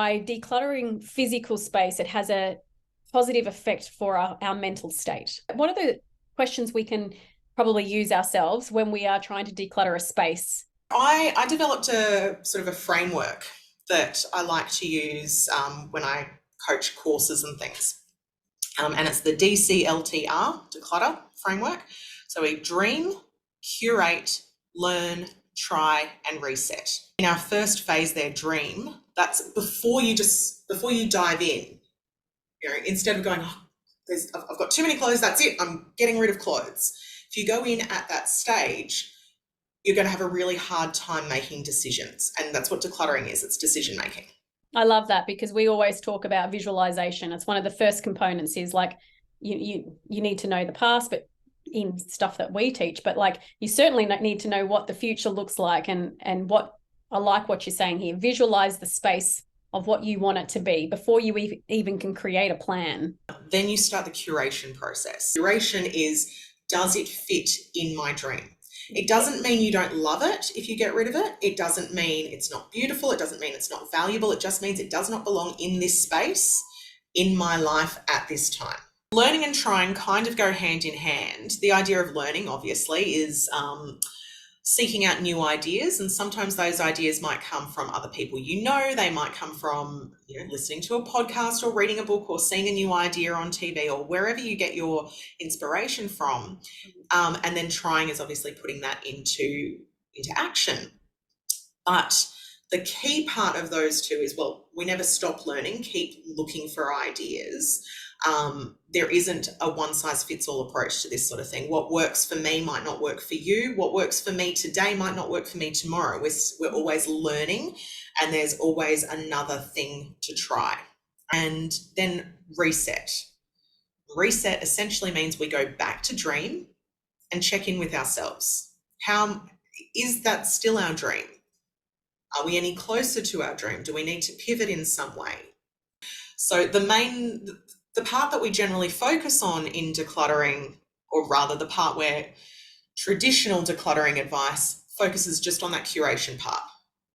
By decluttering physical space, it has a positive effect for our mental state. What are the questions we can probably use ourselves when we are trying to declutter a space? I developed a sort of a framework that I like to use when I coach courses and things. And it's the DCLTR, Declutter framework. So we dream, curate, learn, try, and reset. In our first phase there, dream, that's before you dive in. Instead of going, oh, I've got too many clothes, that's it, I'm getting rid of clothes. If you go in at that stage, you're going to have a really hard time making decisions. And that's what decluttering is, it's decision making. I love that, because we always talk about visualization. It's one of the first components, is like you need to know the past, but in stuff that we teach, but like you certainly need to know what the future looks like. And what I like what you're saying here, visualize the space of what you want it to be before you even can create a plan. Then you start the curation process. Curation is, does it fit in my dream? It doesn't mean you don't love it if you get rid of it. It doesn't mean it's not beautiful. It doesn't mean it's not valuable. It just means it does not belong in this space in my life at this time. Learning and trying kind of go hand in hand. The idea of learning, obviously, is seeking out new ideas, and sometimes those ideas might come from other people they might come from listening to a podcast or reading a book or seeing a new idea on TV or wherever you get your inspiration from. And then trying is obviously putting that into action. But the key part of those two is, well, we never stop learning, keep looking for ideas. There isn't a one-size-fits-all approach to this sort of thing. What works for me might not work for you. What works for me today might not work for me tomorrow. We're always learning, and there's always another thing to try. And then reset. Reset essentially means we go back to dream and check in with ourselves. How is that still our dream? Are we any closer to our dream? Do we need to pivot in some way? So the part that we generally focus on in decluttering, or rather the part where traditional decluttering advice focuses just on that curation part.